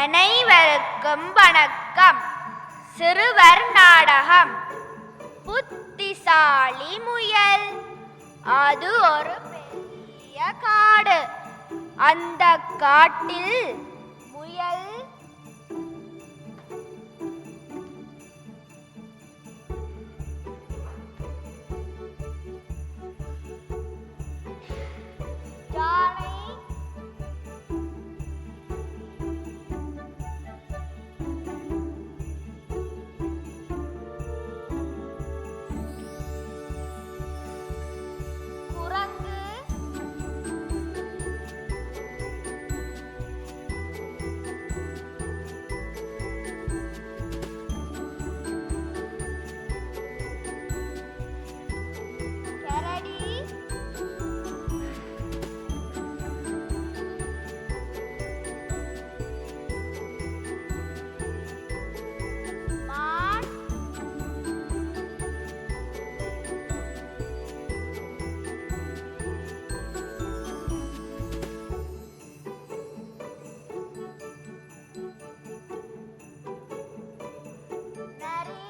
அனைவருக்கும் வணக்கம். சிறுவர் நாடகம். புத்திசாலி முயல். அது ஒரு பெரிய காடு. அந்த காட்டில் முயல் யானை குரங்கு கரடி மான் நரி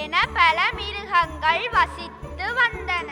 என பல மிருகங்கள் வசித்து வந்தன.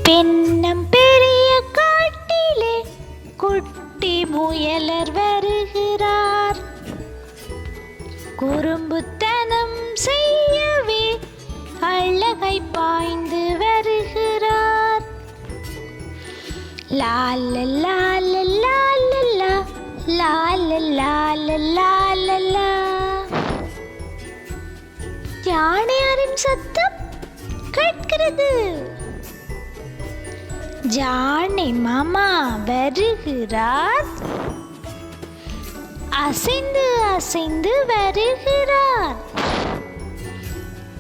பெண்ணம் பெரிய காட்டிலே குட்டி முயலர் வருகிறார். குறும்புத்தனம் செய்யவே அழகை பாய்ந்து வருகிறார். லாலலாலலாலலாலலாலலாலலா. யானையாரின் சத்தம் கேட்கிறது. ஜானை மாமா வருகிறார். அசைந்து அசைந்து வருகிறார்.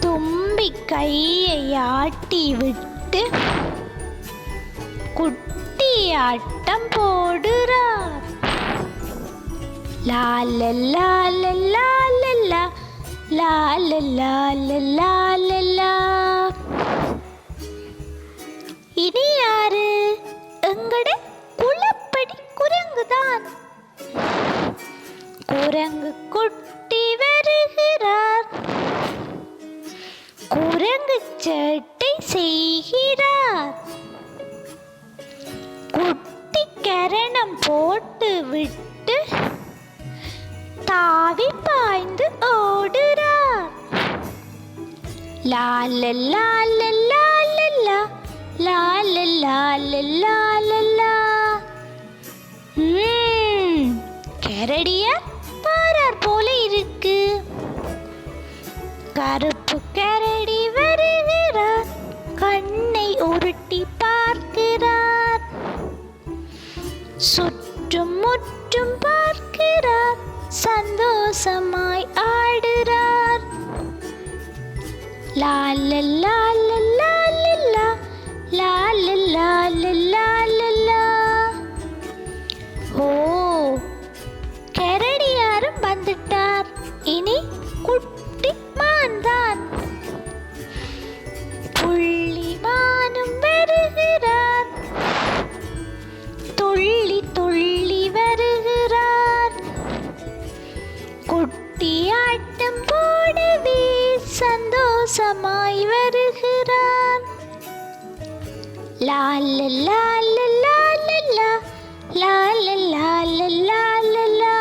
தும்பி கையை ஆட்டி விட்டு குட்டி ஆட்டம் போடுறார். லாலலாலலாலலா லாலலாலலாலலா. இனி யாரு? எங்கட குலப்படி குரங்குதான். குரங்கு குட்டி வருகிறார். குரங்கு சேட்டை செய்கிறார். குட்டி கரணம் போட்டு விட்டு தாவி பாய்ந்து ஓடுறார். லாலலாலலாலலா லாலலாலலாலலா. கரடியா பாரார் போல இருக்கு. கருப்பு கரடி வருகிறார். கண்ணை உருட்டி பார்க்கிறார். சுற்றும் முற்றும் பார்க்கிறார். சந்தோஷமாய் ஆடுறார். லாலலாலலாலலா லாலலாலலாலலா. ஓ, கரடியாரும் வந்துட்டார். இனி குட்டி மான் தான். புள்ளி மானும் வருகிறார். துள்ளி துள்ளி வருகிறார். குட்டி ஆட்டம் போடவே சந்தோஷமாய் வருகிறார். லாலலாலலாலலா லாலலாலலாலலா.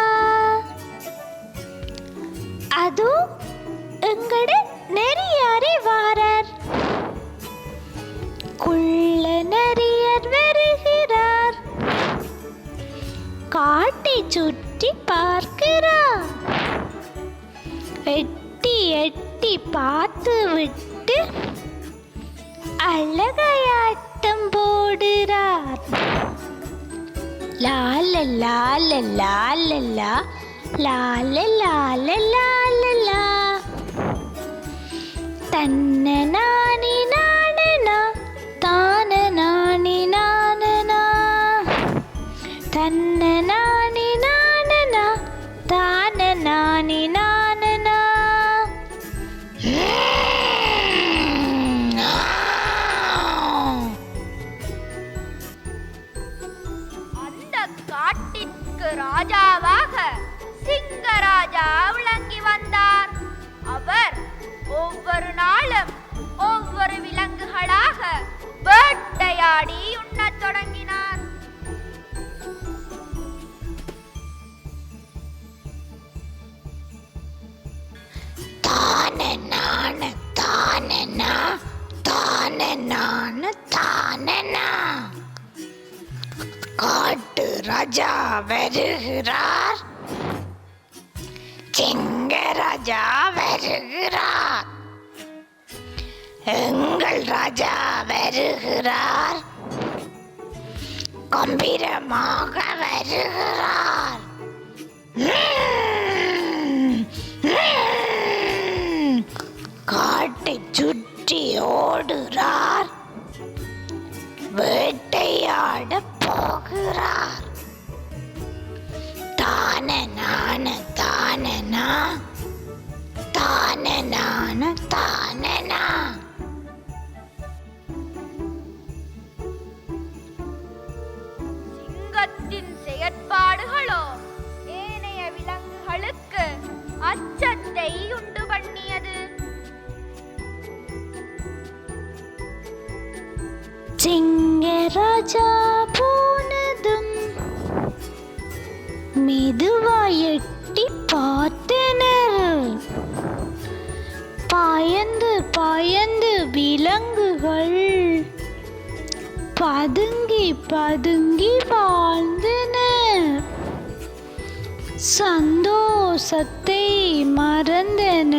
அதோ எங்கட நரியாரே வாரார். குள்ள நரியர் வருகிறார். காட்டை சுற்றி பார்க்கிறார். எட்டி எட்டி பார்த்து விட்டு அழகாயாட்டம் போடுறார். லாலலாலலாலலா லாலலாலலாலலா. தன்ன நானி நானனா தான நானி ராஜாவாக சிங்கராஜா விளங்கி வந்தார். அவர் ஒவ்வொரு நாளும் ஒவ்வொரு விலங்குகளாக வேட்டையாடி உண்ணத் தொடங்கினார். காட்டு ராஜா வருகிறார், சிங்கராஜா வருகிறார், எங்கள் ராஜா வருகிறார், கம்பீரமாக வருகிறார். காட்டை சுற்றி ஓடுகிறார், வேட்டையாட போகிறார். தானனான தானனா தானனான தானனா. சிங்கத்தின் செயற்பாடுகளோ ஏனைய விலங்குகளுக்கு அச்சத்தை உண்டு பண்ணியது. சிங்கராஜா போனதும் மெதுவாய் எட்டி பார்த்தனர். பாயந்து பாயந்து விலங்குகள் பதுங்கி பதுங்கி வாழ்ந்தன. சந்தோஷத்தை மறந்தன,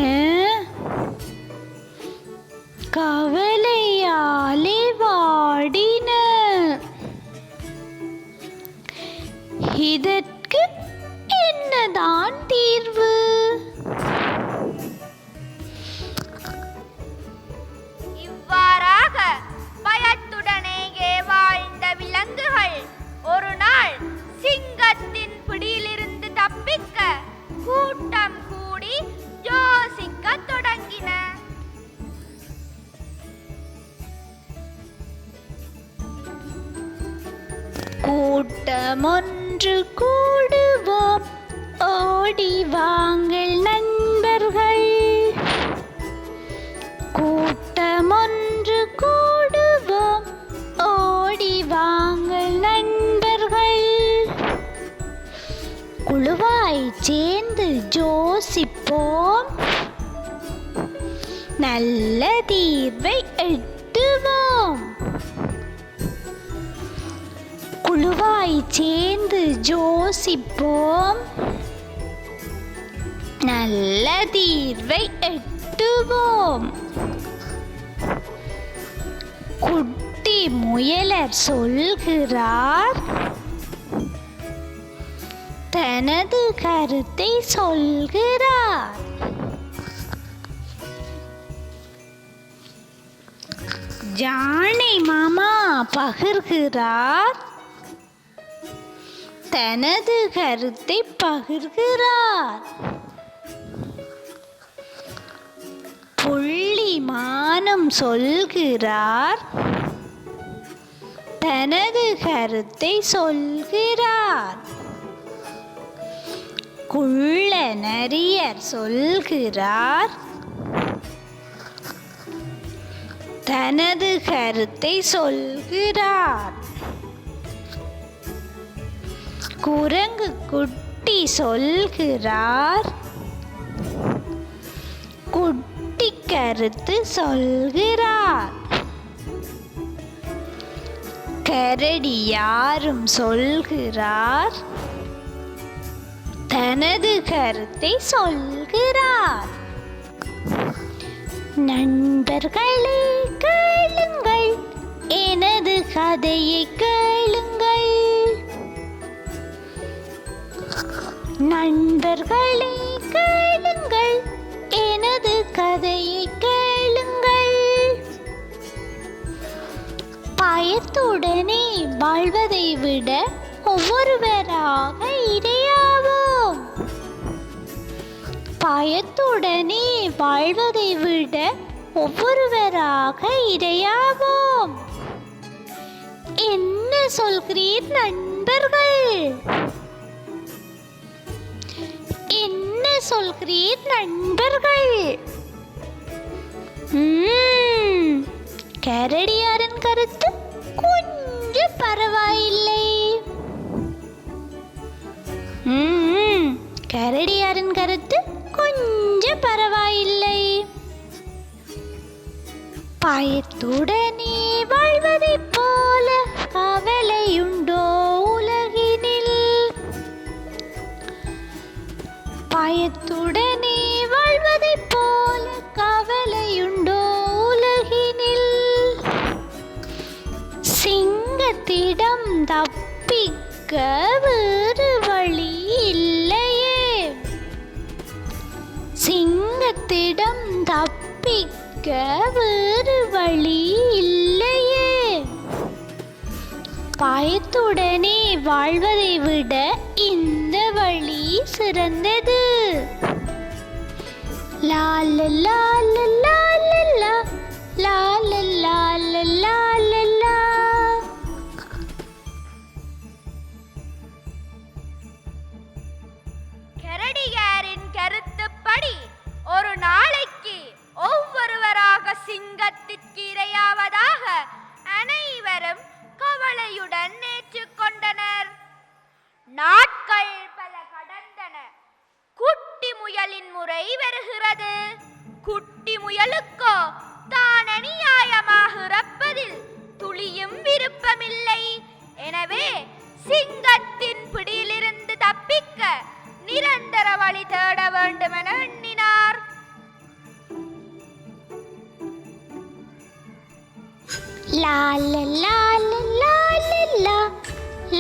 கவலையாலே வாடின. இதற்கு என்னதான் தீர்வு? இவ்வாறாக பயத்துடனேயே வாழ்ந்த விலங்குகள் ஒரு நாள் சிங்கத்தின் பிடியிலிருந்து தப்பிக்க கூட்டம் கூடி யோசிக்க தொடங்கின. கூட்டம் ஒன்று கூடுவோம், ஓடி வாங்கள் நண்பர்கள். கூட்டம் ஒன்று கூடுவோம், ஓடி வாங்கள் நண்பர்கள். குழுவாய் சேர்ந்து யோசிப்போம், நல்ல தீர்வை எட்டுவோம். குழுவாய் சேர்ந்து யோசிப்போம், நல்ல தீர்வை எட்டுவோம். குட்டி முயலர் சொல்கிறார், தனது கருத்தை சொல்கிறார். ஜானை மாமா பகிர்கிறார், தனது கருத்தை பகிர்கிறார். புள்ளி மானம் சொல்கிறார், தனது கருத்தை சொல்கிறார். குள்ள நரியர் சொல்கிறார், தனது கருத்தை சொல்கிறார். குரங்கு குட்டி சொல்கிறார், குட்டி கருத்து சொல்கிறார். கரடி யாரும் சொல்கிறார், தனது கருத்தை சொல்கிறார். நண்பர்களே கேளுங்கள், எனது கதையை கேளுங்கள். நண்பர்களே கேளுங்கள், எனது கதையை கேளுங்கள். பயத்துடனே வாழ்வதை விட ஒவ்வொருவராக இரையாவோம். பயத்துடனே வாழ்வதை விட ஒவ்வொருவராக இரையாவோம். என்ன சொல்கிறீர் நண்பர்கள்? சொல்கிறீர் நண்பர்கள்? கரடியாரின் கருத்து கொஞ்சம் பரவாயில்லை. கரடியாரின் கருத்து கொஞ்சம் பரவாயில்லை. பயத்துடனே வாழ்வதைப் போல கவலையுண்டோ உலகினில்? பயத்துடனே வாழ்வதைப் போல கவலையுண்டோ உலகினில்? சிங்கத்திடம் தப்பிக்க வேறு வழி இல்லையே. சிங்கத்திடம் தப்பிக்க வேறு வழி இல்லையே. பயத்துடனே வாழ்வதை விட இந்த வழி சிறந்தது. லாலலா லலா லலா லாலலா லலா லலா. கரடியாரின் கருத்துப்படி ஒரு நாளைக்கு ஒவ்வொருவராக சிங்கத்திற்கு இரையாவதாக அனைவரும் கவலையுடன் ஏற்றுக்கொண்டனர். நாட்கள் பல கடந்தன. குட்டி முயலின் முறை வருகிறது. குட்டி முயலுக்கோ தான் அநியாயமாக இறப்பதில் துளியும் விருப்பமில்லை. எனவே சிங்கத்தின் பிடியிலிருந்து தப்பிக்க நிரந்தர வழி தேட வேண்டும் என எண்ணினார். லாலலா லலா லலா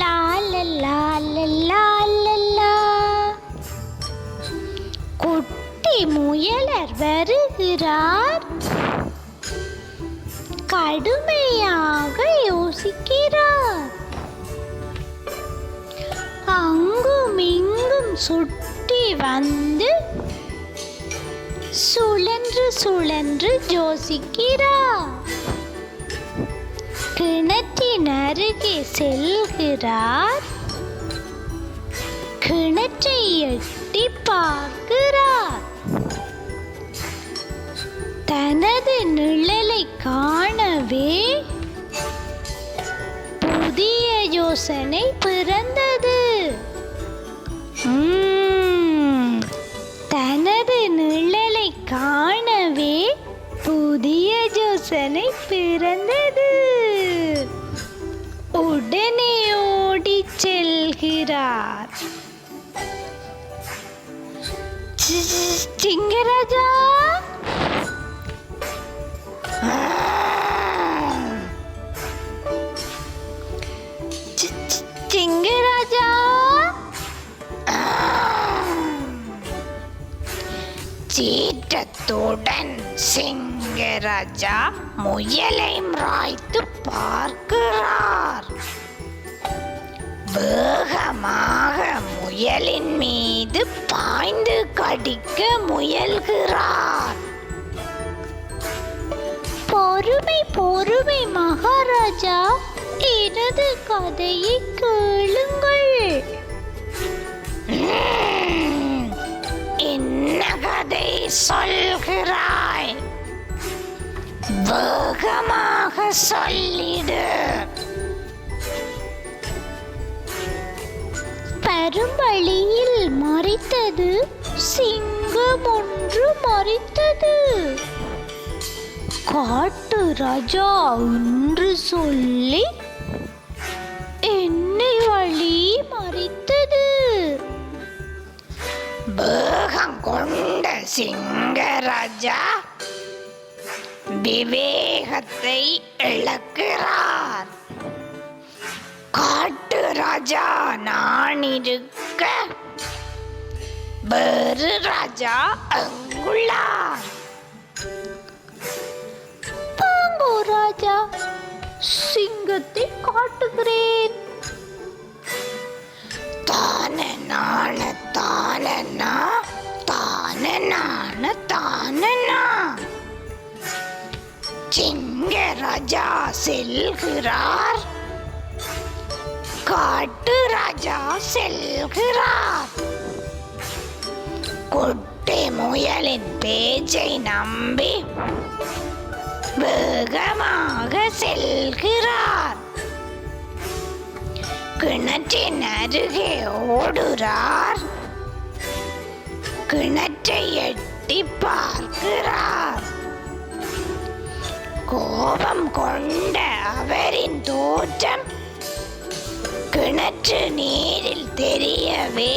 லாலலா லலா லலா. குட்டி முயலர் வருகிறார். கடுமையாக யோசிக்கிறார். அங்கும் இங்கும் சுற்றி வந்து சுழன்று சுழன்று யோசிக்கிறார். கிணற்றின் அருகே செல்கிறார். கிணற்றை எட்டி பார்க்கிறார். தனது நிழலை காணவே புதிய யோசனை பிறந்தது. தனது நிழலை காணவே புதிய யோசனை பிறந்தது. உடனே ஓடி செல்கிறார். சிங்கராஜா, சிங்கராஜா, சீற்றத்துடன் சிங்கராஜா முயலை ராய்த்து பார்க்கிறார். வேகமாக முயலின் மீது பாய்ந்து கடிக்க முயல்கிறார். பொறுமை பொறுமை மகாராஜா, எனது கதையை கேளுங்கள். என்ன கதை சொல்கிறாய்? வேகமாக சொல்லிடு. பெரும்பளியில் மறித்தது சிங்கம் ஒன்று மறித்தது. காட்டு ராஜா என்று சொல்லி என்னை வழி மறித்தது. வேகம் கொண்ட சிங்கராஜா விவேகத்தை இழக்கிறார். காட்டு ராஜா நான் இருக்க வேறு ராஜா அங்குள்ளார். பாங்கோ ராஜா, சிங்கத்தை காட்டுகிறேன். தானனான தானனா தானனான தானனா. சிங்கராஜா செல்கிறார். காட்டு ராஜா செல்கிறார். குட்டி முயலின் பேச்சை நம்பி வேகமாக செல்கிறார். கிணற்றின் அருகே ஓடுறார். கிணற்றை எட்டி பார்க்கிறார். கோபம் கொண்ட அவரின் தோற்றம் கிணற்று நீரில் தெரியவே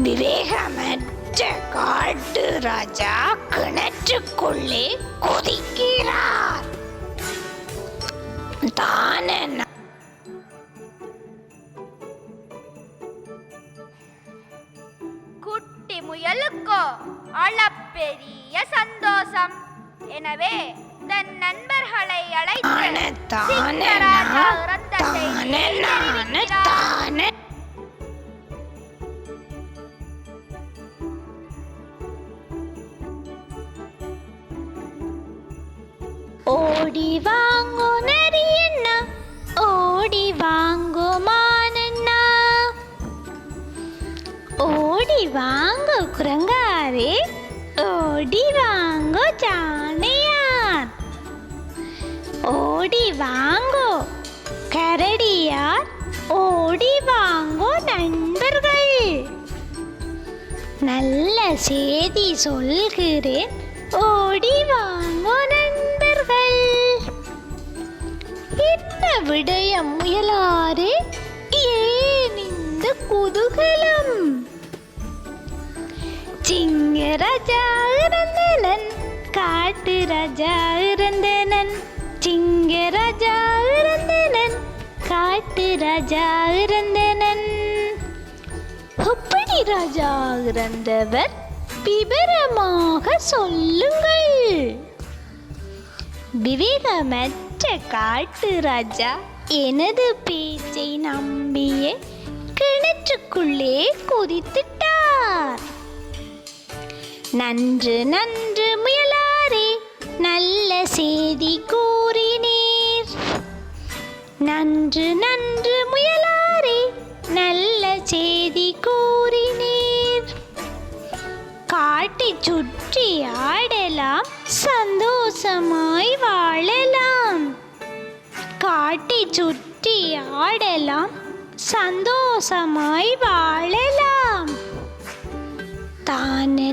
விவேகமற்ற காட்டு ராஜா கிணற்றுக்குள்ளே குதிக்கிறார். தானே குட்டி முயலுக்கோ அளப்பெரிய சந்தோஷம். எனவே தன் நண்பர்களை அழைத்து சிங்கராஜா இறந்த செய்தியை தெரிவிக்கிறார். ஓடி வாங்கோ நரியண்ணா, ஓடி வாங்கோ மானண்ணா, ஓடி வாங்கோ குரங்காரே, ஓடி வாங்கோ ஜானையார், ஓடி வாங்கோ கரடியார், ஓடி வாங்கோ நண்பர்கள். நல்ல செய்தி சொல்கிறேன், ஓடி வாங்கோ நண்பர்கள். என்ன விடயம் முயலாரே, ஏன் இந்த குதூகலம்? சிங்க ராஜா இறந்தனன், காட்டு ராஜா இறந்தனன், சிங்க ராஜா இறந்தனன், காட்டு ராஜா இறந்தனன். எப்படி ராஜா இறந்தவர்? விவரமாக சொல்லுங்கள். விவேகமற்ற காட்டு ராஜா எனது பேச்சை நம்பியே கிணற்றுக்குள்ளே குதித்துட்டார். நன்று நன்று முயலாரே, நல்ல செய்தி கூறினீர். நன்று நன்று முயலாரே, நல்ல செய்தி கூறினீர். காட்டை சுற்றி ஆடலாம், சந்தோஷமாய் வாழலாம். காட்டை சுற்றி ஆடலாம், சந்தோஷமாய் வாழலாம். தானே